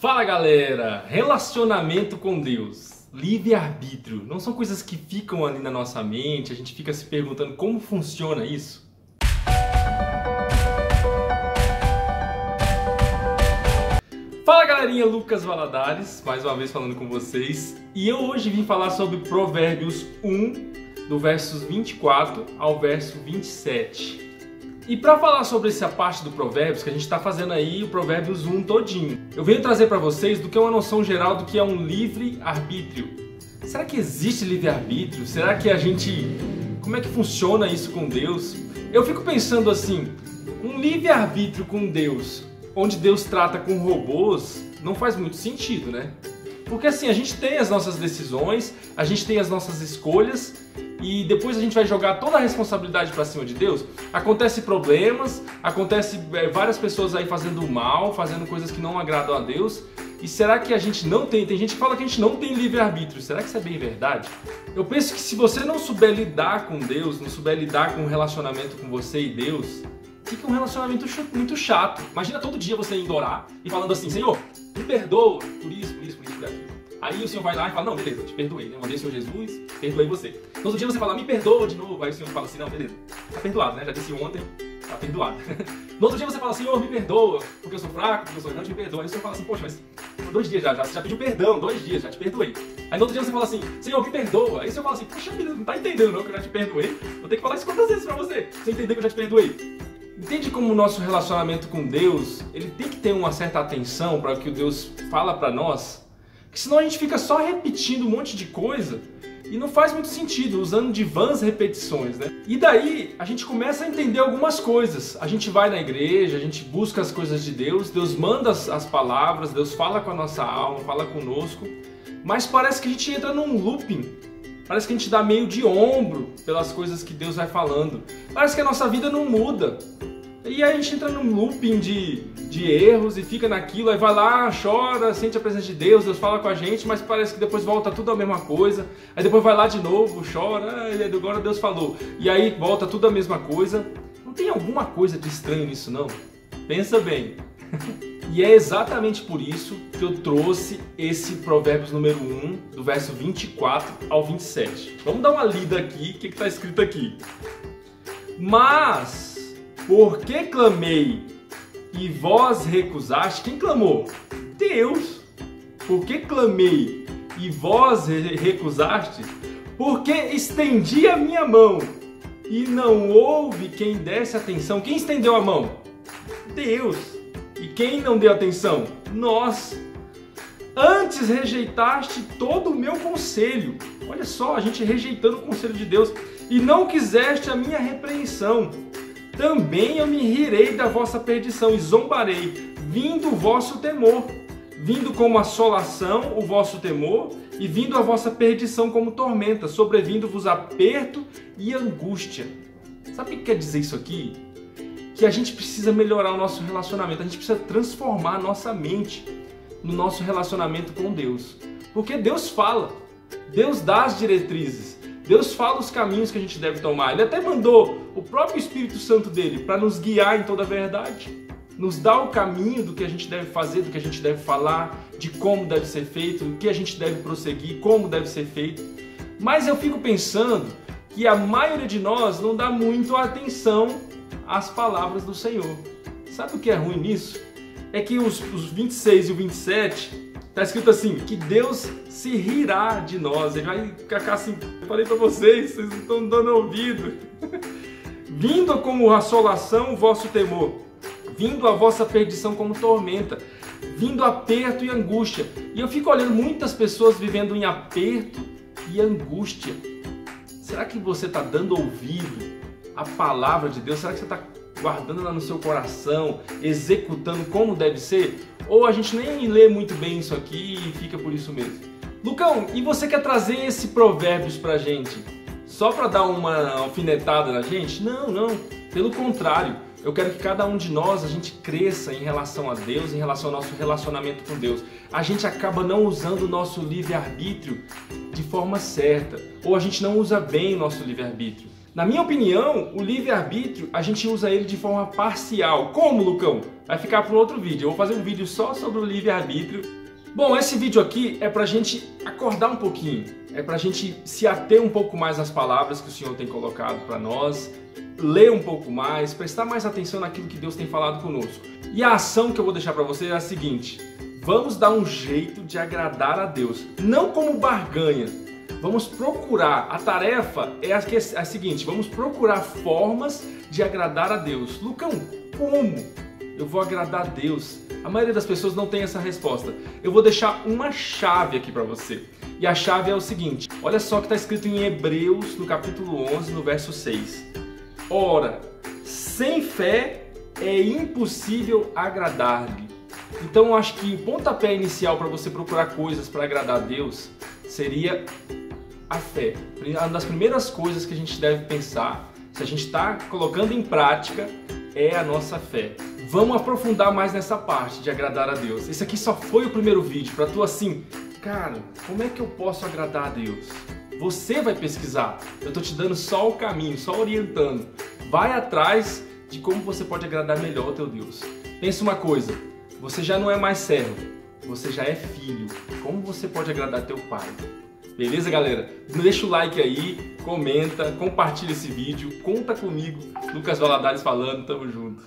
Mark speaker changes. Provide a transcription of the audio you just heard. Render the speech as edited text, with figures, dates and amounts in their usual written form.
Speaker 1: Fala galera, relacionamento com Deus, livre-arbítrio, não são coisas que ficam ali na nossa mente, a gente fica se perguntando como funciona isso? Fala galerinha, Lucas Valadares, mais uma vez falando com vocês, e eu hoje vim falar sobre Provérbios 1, do versos 24 ao verso 27. E para falar sobre essa parte do Provérbios, que a gente está fazendo aí o Provérbios 1 todinho, eu venho trazer para vocês do que é uma noção geral do que é um livre-arbítrio. Será que existe livre-arbítrio? Será que como é que funciona isso com Deus? Eu fico pensando assim, um livre-arbítrio com Deus, onde Deus trata com robôs, não faz muito sentido, né? Porque assim, a gente tem as nossas decisões, a gente tem as nossas escolhas e depois a gente vai jogar toda a responsabilidade para cima de Deus. Acontece problemas, acontece várias pessoas aí fazendo mal, fazendo coisas que não agradam a Deus. E será que a gente não tem? Tem gente que fala que a gente não tem livre-arbítrio. Será que isso é bem verdade? Eu penso que se você não souber lidar com Deus, não souber lidar com o relacionamento com você e Deus, fica um relacionamento muito chato. Imagina todo dia você indo orar e falando assim, Senhor, me perdoa por isso, por aquilo. Aí o Senhor vai lá e fala, não, beleza, eu te perdoei, né? Mandei o Senhor Jesus, perdoei você. No outro dia você fala, me perdoa de novo. Aí o Senhor fala assim, não, beleza, tá perdoado, né? Já disse ontem, tá perdoado. No outro dia você fala, Senhor, me perdoa, porque eu sou fraco, porque eu sou ignorante, me perdoa. Aí o Senhor fala assim, poxa, mas 2 dias você já pediu perdão, 2 dias, já te perdoei. Aí no outro dia você fala assim, Senhor, me perdoa. Aí o Senhor fala assim, poxa vida, não tá entendendo não que eu já te perdoei? Vou ter que falar isso quantas vezes pra você entender que eu já te perdoei. Entende como o nosso relacionamento com Deus, ele tem que ter uma certa atenção para o que o Deus fala para nós? Porque senão a gente fica só repetindo um monte de coisa e não faz muito sentido, usando de vãs repetições, né? E daí a gente começa a entender algumas coisas. A gente vai na igreja, a gente busca as coisas de Deus, Deus manda as palavras, Deus fala com a nossa alma, fala conosco, mas parece que a gente entra num looping. Parece que a gente dá meio de ombro pelas coisas que Deus vai falando. Parece que a nossa vida não muda. E aí a gente entra num looping de erros e fica naquilo, aí vai lá, chora, sente a presença de Deus, Deus fala com a gente, mas parece que depois volta tudo a mesma coisa. Aí depois vai lá de novo, chora, agora Deus falou. E aí volta tudo a mesma coisa. Não tem alguma coisa de estranho nisso não? Pensa bem. E é exatamente por isso que eu trouxe esse Provérbios número 1, do verso 24 ao 27. Vamos dar uma lida aqui, o que está escrito aqui? Mas, por que clamei e vós recusaste? Quem clamou? Deus. Por que clamei e vós recusaste? Porque estendi a minha mão e não houve quem desse atenção. Quem estendeu a mão? Deus. E quem não deu atenção? Nós. Antes rejeitaste todo o meu conselho. Olha só, a gente rejeitando o conselho de Deus. E não quiseste a minha repreensão. Também eu me rirei da vossa perdição e zombarei, vindo o vosso temor. Vindo como assolação o vosso temor e vindo a vossa perdição como tormenta, sobrevindo-vos aperto e angústia. Sabe o que quer dizer isso aqui? Que a gente precisa melhorar o nosso relacionamento, a gente precisa transformar a nossa mente no nosso relacionamento com Deus. Porque Deus fala, Deus dá as diretrizes, Deus fala os caminhos que a gente deve tomar. Ele até mandou o próprio Espírito Santo dele para nos guiar em toda a verdade, nos dá o caminho do que a gente deve fazer, do que a gente deve falar, de como deve ser feito, do que a gente deve prosseguir, como deve ser feito. Mas eu fico pensando que a maioria de nós não dá muito atenção às palavras do Senhor. Sabe o que é ruim nisso? É que os 26 e o 27 está escrito assim, que Deus se rirá de nós. Ele vai ficar assim, eu falei para vocês não estão dando ouvido. Vindo como assolação o vosso temor, vindo a vossa perdição como tormenta, vindo aperto e angústia. E eu fico olhando muitas pessoas vivendo em aperto e angústia. Será que você está dando ouvido à palavra de Deus? Será que você está guardando ela no seu coração, executando como deve ser? Ou a gente nem lê muito bem isso aqui e fica por isso mesmo? Lucão, e você quer trazer esse Provérbios pra gente só para dar uma alfinetada na gente? Não. Pelo contrário, eu quero que cada um de nós, a gente cresça em relação a Deus, em relação ao nosso relacionamento com Deus. A gente acaba não usando o nosso livre-arbítrio de forma certa, ou a gente não usa bem o nosso livre-arbítrio. Na minha opinião, o livre-arbítrio, a gente usa ele de forma parcial. Como, Lucão? Vai ficar para um outro vídeo. Eu vou fazer um vídeo só sobre o livre-arbítrio. Bom, esse vídeo aqui é pra gente acordar um pouquinho. É pra gente se ater um pouco mais às palavras que o Senhor tem colocado para nós, ler um pouco mais, prestar mais atenção naquilo que Deus tem falado conosco. E a ação que eu vou deixar para você é a seguinte: vamos dar um jeito de agradar a Deus, não como barganha. Vamos procurar, a tarefa é a seguinte: vamos procurar formas de agradar a Deus. Lucão, como eu vou agradar a Deus? A maioria das pessoas não tem essa resposta. Eu vou deixar uma chave aqui para você. E a chave é o seguinte: olha só o que está escrito em Hebreus, no capítulo 11, no verso 6. Ora, sem fé é impossível agradar-lhe. Então eu acho que o pontapé inicial para você procurar coisas para agradar a Deus seria a fé. Uma das primeiras coisas que a gente deve pensar, se a gente está colocando em prática, é a nossa fé. Vamos aprofundar mais nessa parte de agradar a Deus. Esse aqui só foi o primeiro vídeo para tu assim, cara, como é que eu posso agradar a Deus? Você vai pesquisar. Eu tô te dando só o caminho, só orientando. Vai atrás de como você pode agradar melhor o teu Deus. Pensa uma coisa, você já não é mais servo, você já é filho. Como você pode agradar teu pai? Beleza, galera? Deixa o like aí, comenta, compartilha esse vídeo, conta comigo. Lucas Valadares falando, tamo junto.